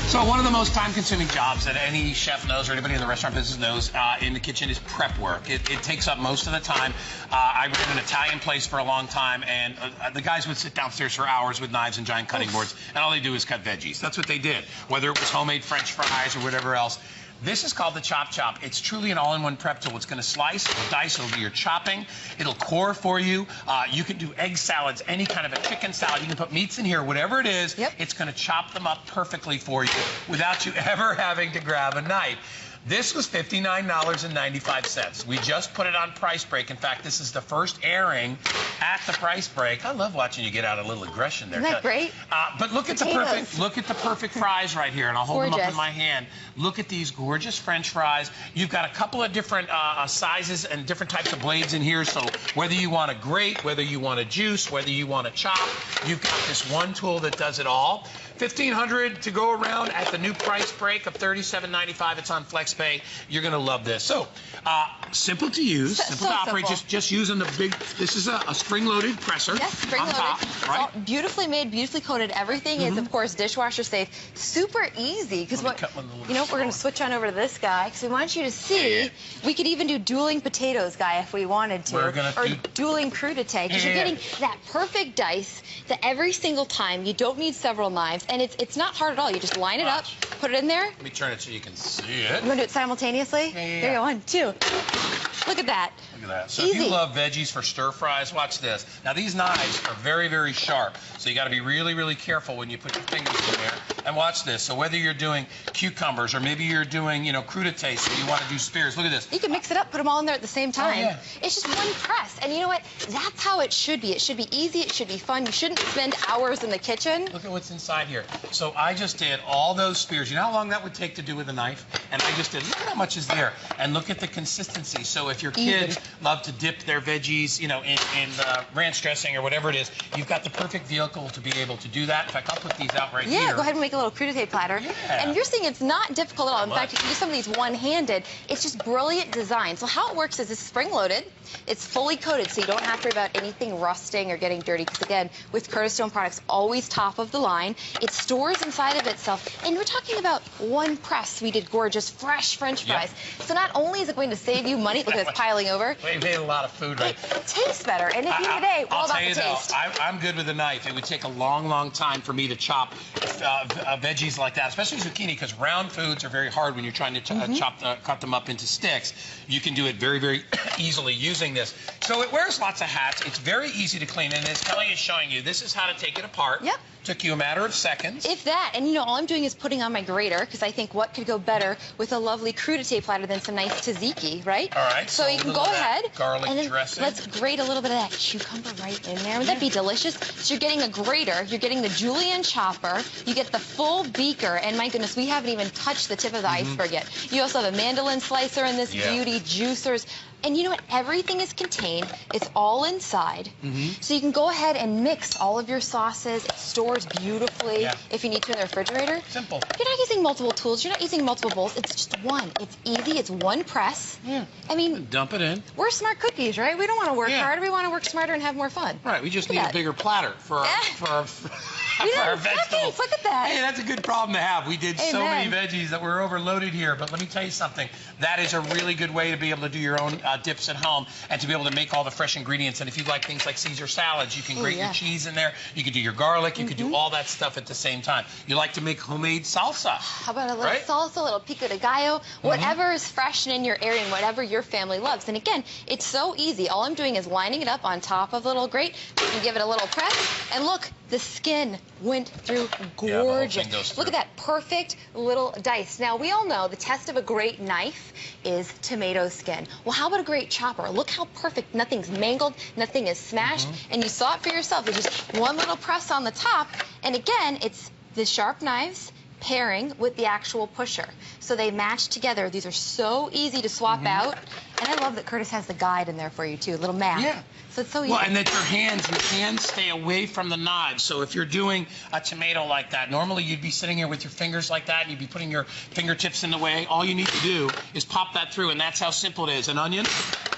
So one of the most time-consuming jobs that any chef knows or anybody in the restaurant business knows in the kitchen is prep work. It takes up most of the time. I ran an Italian place for a long time, and the guys would sit downstairs for hours with knives and giant cutting boards, and all they do is cut veggies. That's what they did, whether it was homemade French fries or whatever else. This is called the Chop Chop. It's truly an all-in-one prep tool. It's going to slice, it'll dice, it'll do your chopping, it'll core for you. You can do egg salads, any kind of a chicken salad. You can put meats in here, whatever it is. Yep. It's going to chop them up perfectly for you without you ever having to grab a knife. This was $59.95. We just put it on Price Break. In fact, this is the first airing at the Price Break. I love watching you get out a little aggression there. Isn't that great? But look at the perfect fries right here, and I'll hold them up in my hand. Look at these gorgeous French fries. You've got a couple of different sizes and different types of blades in here. So whether you want to grate, whether you want to juice, whether you want to chop, you've got this one tool that does it all. $1,500 to go around at the new Price Break of $37.95. It's on FlexPay. You're going to love this. So, simple to use, simple to operate. Just using the big. This is a spring-loaded presser. Yes, spring-loaded. Right? It's all beautifully made, beautifully coated. Everything is, of course, dishwasher safe. Super easy. Because we're going to switch on over to this guy because we want you to see. We could even do dueling potatoes, guy, if we wanted to, or dueling crudité. Because you're getting that perfect dice that every single time. You don't need several knives. And it's not hard at all. You just line it up, put it in there. Let me turn it so you can see it. You want to do it simultaneously? Yeah. There you go, 1, 2. Look at that. Look at that. So easy. If you love veggies for stir fries, watch this. Now these knives are very, very sharp. So you got to be really, really careful when you put your fingers in there. And watch this. So whether you're doing cucumbers or maybe you're doing, crudité, so you want to do spears. Look at this. You can mix it up, put them all in there at the same time. Oh, yeah. It's just one press. And you know what? That's how it should be. It should be easy. It should be fun. You shouldn't spend hours in the kitchen. Look at what's inside here. So I just did all those spears. You know how long that would take to do with a knife? And I just did. Look at how much is there. And look at the consistency. So if your kids love to dip their veggies, in ranch dressing or whatever it is, you've got the perfect vehicle to be able to do that. In fact, I'll put these out right here. Yeah, go ahead and make a little crudité platter. Yeah. And you're seeing it's not difficult at all. In fact, you can do some of these one-handed. It's just brilliant design. So how it works is it's spring-loaded. It's fully coated, so you don't have to worry about anything rusting or getting dirty. Because, again, with Curtis Stone products, always top of the line. It stores inside of itself. And we're talking about one press. We did gorgeous, fresh French fries. Yep. So not only is it going to save you money, look at this piling over. We made a lot of food, right? It tastes better. And at the end of the day, all about the taste. I'm good with a knife. It would take a long, long time for me to chop veggies like that, especially zucchini, because round foods are very hard when you're trying to cut them up into sticks. You can do it very, very easily using this. So it wears lots of hats. It's very easy to clean. And as Kelly is showing you, this is how to take it apart. Yep. Took you a matter of seconds. If that. And, all I'm doing is putting on my grater, because I think what could go better with a lovely crudité platter than some nice tzatziki, right? All right. So you can go ahead. Garlic and then dressing. Let's grate a little bit of that cucumber right in there. Would that be delicious? So you're getting a grater. You're getting the julienne chopper. You get the full beaker. And, my goodness, we haven't even touched the tip of the iceberg yet. You also have a mandolin slicer in this beauty, juicers. And you know what? Everything is contained. It's all inside. So you can go ahead and mix all of your sauces. It stores beautifully if you need to in the refrigerator. Simple. You're not using multiple tools. You're not using multiple bowls. It's just one. It's easy. It's one press. I mean, dump it in. We're smart cookies, right? We don't want to work hard. We want to work smarter and have more fun. Right. We just need a bigger platter for our vegetables. Look at that. Hey, that's a good problem to have. We did so many veggies that we're overloaded here. But let me tell you something. That is a really good way to be able to do your own dips at home and to be able to make all the fresh ingredients. And if you like things like Caesar salads, you can grate your cheese in there. You can do your garlic. You can do all that stuff at the same time. You like to make homemade salsa. How about a little salsa, a little pico de gallo, whatever is fresh and in your area and whatever your family loves. And again, it's so easy. All I'm doing is lining it up on top of a little grate. You can give it a little press. And look, the skin went through gorgeous. Look at that perfect little dice. Now, we all know the test of a great knife is tomato skin. Well, how about a great chopper? Look how perfect. Nothing's mangled. Nothing is smashed. And you saw it for yourself. It's just one little press on the top. And again, it's the sharp knives pairing with the actual pusher. So they match together. These are so easy to swap out. And I love that Curtis has the guide in there for you, too, a little map. Yeah. So it's so easy. Well, and that your hands stay away from the knives. So if you're doing a tomato like that, normally you'd be sitting here with your fingers like that, and you'd be putting your fingertips in the way. All you need to do is pop that through, and that's how simple it is. An onion,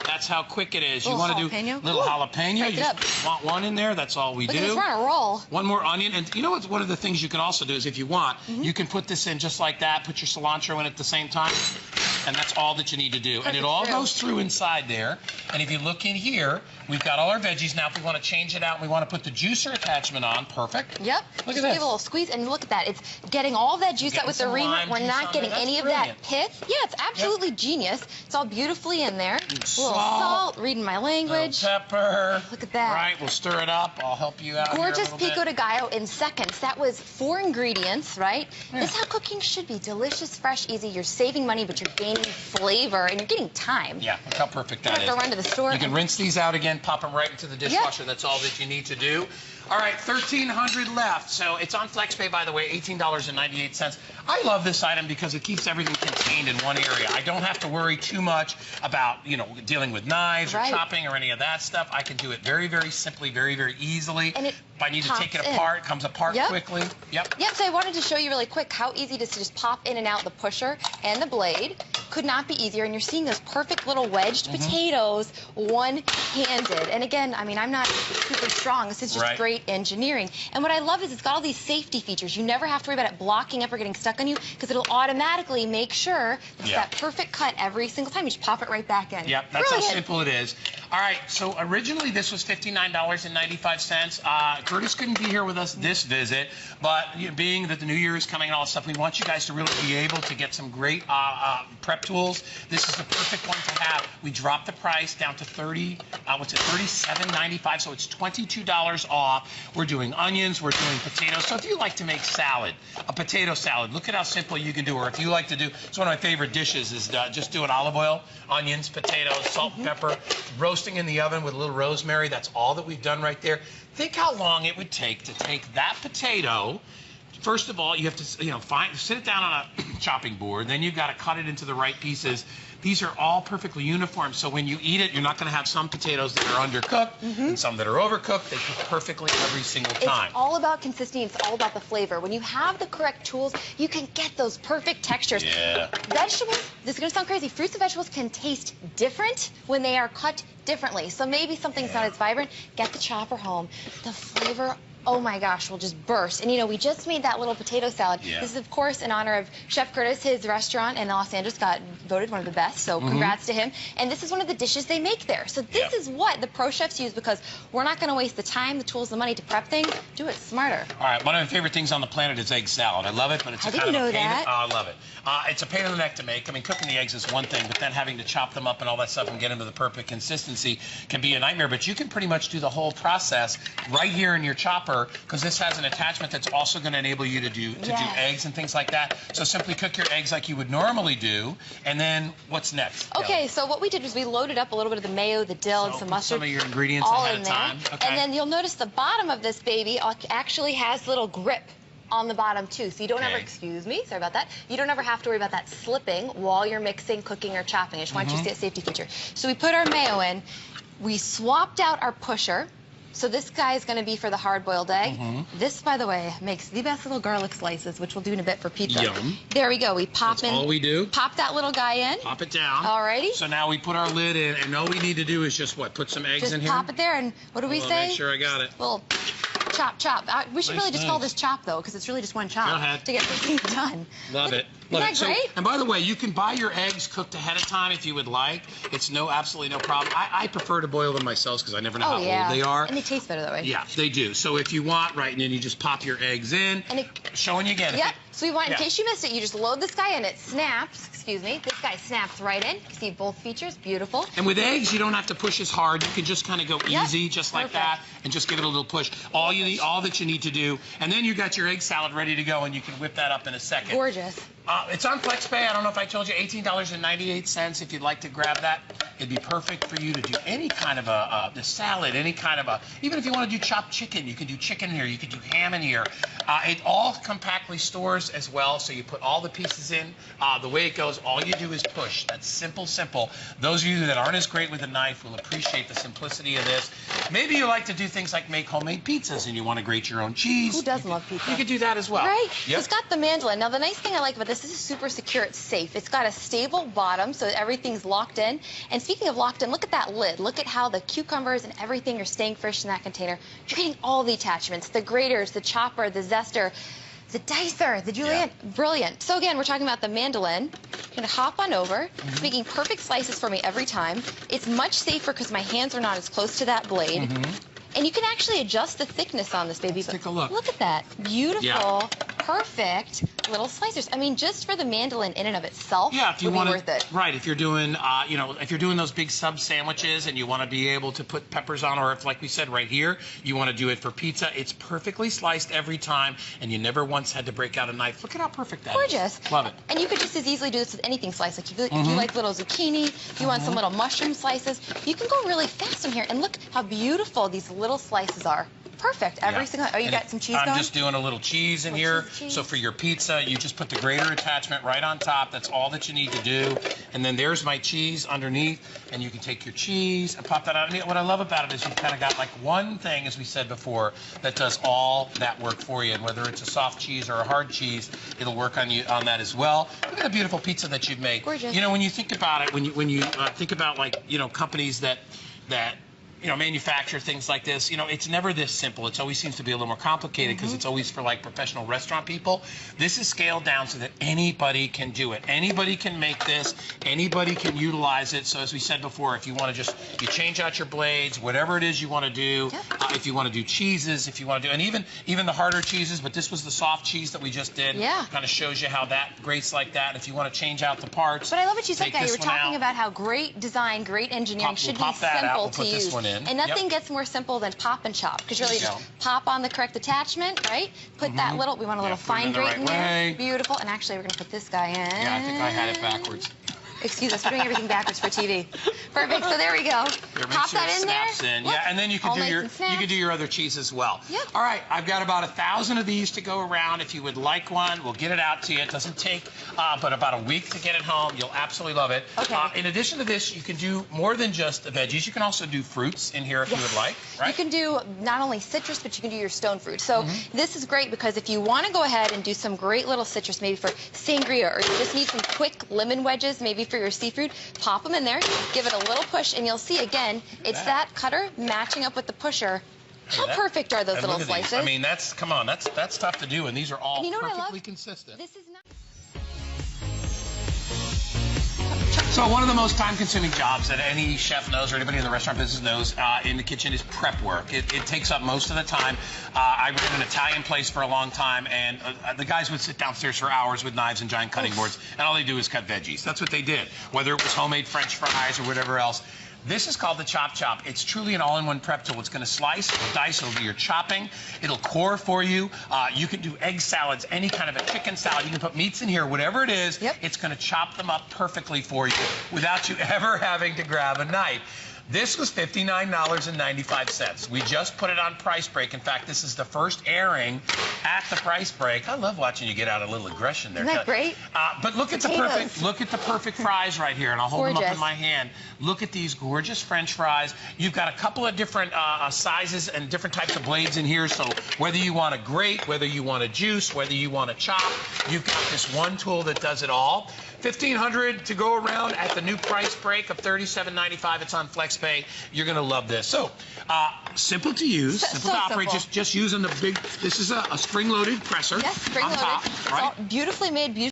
That's how quick it is. You Little want to do jalapeno? little jalapeno. Crank You it just want one in there. That's all we Look do. at this, we're on a roll. One more onion. And you know what's one of the things you can also do is if you want, you can put this in just like that, put your cilantro in at the same time. And that's all that you need to do. And it all goes through inside there. And if you look in here, we've got all our veggies. Now, if we want to change it out, we want to put the juicer attachment on. Perfect. Yep. Look Just at this. give a little squeeze, and look at that. It's getting all that juice out with the reamer. We're not getting any of that pith. Yeah, it's absolutely genius. It's all beautifully in there. A little salt, reading my language. Little pepper. Look at that. Right, we'll stir it up. I'll help you out. Gorgeous here a pico little de gallo in seconds. That was 4 ingredients, right? Yeah. This is how cooking should be. Delicious, fresh, easy. You're saving money, but you're gaining flavor, and you're getting time. Yeah, look how perfect that is. You have to run to the store. You can rinse these out again, pop them right into the dishwasher. That's all that you need to do. All right, $1,300 left. So it's on FlexPay, by the way, $18.98. I love this item because it keeps everything contained in one area. I don't have to worry too much about, dealing with knives or chopping or any of that stuff. I can do it very, very simply, very, very easily. And if I need to take it apart, it comes apart quickly. Yep. Yep, so I wanted to show you really quick how easy it is to just pop in and out the pusher and the blade. Could not be easier. And you're seeing those perfect little wedged potatoes one-handed. And again, I mean, I'm not super strong. This is just great engineering. And what I love is it's got all these safety features. You never have to worry about it blocking up or getting stuck on you because it'll automatically make sure it's that perfect cut every single time. You just pop it right back in. Yep, that's how simple it is. All right, so originally this was $59.95. Curtis couldn't be here with us this visit, but being that the new year is coming and all that stuff, we want you guys to really be able to get some great prep tools. This is the perfect one to have. We dropped the price down to $37.95, so it's $22 off. We're doing onions, we're doing potatoes. So if you like to make salad, a potato salad, look at how simple you can do. Or if you like to do, it's one of my favorite dishes is just do an olive oil, onions, potatoes, salt, pepper, roasting in the oven with a little rosemary. That's all that we've done right there. Think how long it would take to take that potato. First of all, you have to, sit it down on a chopping board. Then you've got to cut it into the right pieces. These are all perfectly uniform, so when you eat it, you're not going to have some potatoes that are undercooked and some that are overcooked. They cook perfectly every single time. It's all about consistency. It's all about the flavor. When you have the correct tools, you can get those perfect textures. Yeah. Vegetables, this is going to sound crazy, fruits and vegetables can taste different when they are cut differently. So maybe something's not as vibrant. Get the chopper home. The flavor, oh my gosh, will just burst. And we just made that little potato salad. Yeah. This is, of course, in honor of Chef Curtis. His restaurant in Los Angeles got voted one of the best, so congrats to him. And this is one of the dishes they make there. So this is what the pro chefs use because we're not going to waste the time, the tools, the money to prep things. Do it smarter. All right, one of my favorite things on the planet is egg salad. I love it, but it's a kind of a pain. I love it. It's a pain in the neck to make. I mean, cooking the eggs is one thing, but then having to chop them up and all that stuff and get them to the perfect consistency can be a nightmare. But you can pretty much do the whole process right here in your chopper because this has an attachment that's also going to enable you to do eggs and things like that. So simply cook your eggs like you would normally do, and then what's next? Okay, so what we did was we loaded up a little bit of the mayo, the dill, and some mustard. Some of your ingredients all ahead in of time. there. Okay. And then you'll notice the bottom of this baby actually has little grip on the bottom too, so you don't ever, excuse me, sorry about that, you don't ever have to worry about that slipping while you're mixing, cooking, or chopping. I just want you to see that safety feature. So we put our mayo in, we swapped out our pusher. So this guy is going to be for the hard-boiled egg. This, by the way, makes the best little garlic slices, which we'll do in a bit for pizza. Yum. There we go. We pop in. All we do. Pop that little guy in. Pop it down. Alrighty. So now we put our lid in, and all we need to do is just what? Put some eggs in here. Just pop it there, and what do we say? Make sure I got it. Well, chop, chop. We should really just call this chop though, because it's really just one chop. Go ahead. To get this thing done. Love it. Isn't that great? And by the way, you can buy your eggs cooked ahead of time if you would like. It's absolutely no problem. I prefer to boil them myself because I never know how old they are. And they taste better that way. Yeah, they do. So if you want, and then you just pop your eggs in. And showing you again. Yep. So we want, in case you missed it, you just load this guy in. It snaps. Excuse me. This guy snaps right in. You can see both features. Beautiful. And with eggs, you don't have to push as hard. You can just kind of go easy, just like that, and just give it a little push. All that you need to do, and then you got your egg salad ready to go, and you can whip that up in a second. Gorgeous. It's on FlexPay. I don't know if I told you, $18.98. If you'd like to grab that, it'd be perfect for you to do any kind of a salad, any kind of even if you want to do chopped chicken, you can do chicken in here, you can do ham in here. It all compactly stores as well, so you put all the pieces in. The way it goes, all you do is push. That's simple, simple. Those of you that aren't as great with a knife will appreciate the simplicity of this. Maybe you like to do things like make homemade pizzas and you want to grate your own cheese. Who doesn't love pizza? You could do that as well. Right? Yep. It's got the mandolin. Now, the nice thing I like about this This is super secure. It's safe. It's got a stable bottom, so everything's locked in. And speaking of locked in, look at that lid. Look at how the cucumbers and everything are staying fresh in that container. You're getting all the attachments, the graters, the chopper, the zester, the dicer, the julienne. Yeah. Brilliant. So again, we're talking about the mandolin. I'm going to hop on over. It's making perfect slices for me every time. It's much safer because my hands are not as close to that blade. And you can actually adjust the thickness on this baby. Let's take a look. Look at that. Beautiful, perfect little slicers. I mean, just for the mandolin in and of itself, if you would want be worth it. Right, if you're doing, if you're doing those big sub sandwiches and you want to be able to put peppers on, or if, like we said right here, you want to do it for pizza, it's perfectly sliced every time, and you never once had to break out a knife. Look at how perfect that is. Gorgeous. Love it. And you could just as easily do this with anything sliced. Like if you like little zucchini, if you want some little mushroom slices, you can go really fast in here. And look how beautiful these little slices are. Perfect. Every single. Oh, you got some cheese going? I'm just doing a little cheese in here. So for your pizza, you just put the grater attachment right on top. That's all that you need to do. And then there's my cheese underneath, and you can take your cheese and pop that out. And what I love about it is you've kind of got like one thing, as we said before, that does all that work for you. And whether it's a soft cheese or a hard cheese, it'll work on you on that as well. Look at the beautiful pizza that you've made. Gorgeous. You know, when you think about it, when you think about, like, companies that manufacture things like this, it's never this simple. It always seems to be a little more complicated because it's always for like professional restaurant people. This is scaled down so that anybody can do it. Anybody can make this. Anybody can utilize it. So as we said before, if you want to you change out your blades, whatever it is you want to do, if you want to do cheeses, if you want to do, and even the harder cheeses, but this was the soft cheese that we just did. Kind of shows you how that grates like that. If you want to change out the parts. But I love what you said, Guy. You were talking about how great design, great engineering should be simple to use. And nothing gets more simple than pop and chop, because you really just pop on the correct attachment, right? Put that little, we want a little fine grate in there. Beautiful. And actually, we're going to put this guy in. Yeah, I think I had it backwards. Excuse us, we're doing everything backwards for TV. Perfect. So there we go. Pop that in there. Yeah, and then you can do your other cheese as well. All right, I've got about 1,000 of these to go around. If you would like one, we'll get it out to you. It doesn't take but about a week to get it home. You'll absolutely love it. In addition to this, you can do more than just the veggies. You can also do fruits in here if you would like. Right? You can do not only citrus, but you can do your stone fruit. So this is great because if you want to go ahead and do some great little citrus, maybe for sangria, or you just need some quick lemon wedges, maybe for your seafood, pop them in there, give it a little push, and you'll see again, it's that cutter matching up with the pusher. How perfect are those little slices? I mean, that's tough to do, and these are all perfectly consistent. This is not. So one of the most time-consuming jobs that any chef knows, or anybody in the restaurant business knows, in the kitchen is prep work. It takes up most of the time. I ran an Italian place for a long time, and the guys would sit downstairs for hours with knives and giant cutting boards, and all they do is cut veggies. That's what they did, whether it was homemade French fries or whatever else. This is called the Chop Chop. It's truly an all-in-one prep tool. It's going to slice, it'll dice, it'll do your chopping, it'll core for you. You can do egg salads, any kind of a chicken salad. You can put meats in here, whatever it is. It's going to chop them up perfectly for you without you ever having to grab a knife. This was $59.95. We just put it on Price Break. In fact, this is the first airing at the Price Break. I love watching you get out a little aggression there. Isn't that great? But look at the perfect fries right here, and I'll hold them up in my hand. Look at these gorgeous French fries. You've got a couple of different sizes and different types of blades in here. So whether you want to grate, whether you want to juice, whether you want to chop, you've got this one tool that does it all. $1,500 to go around at the new Price Break of $37.95. It's on FlexPay. You're going to love this. So, simple to use, simple to operate. Just using the big. This is a spring-loaded presser. Yes, spring-loaded. On top, right? Beautifully made.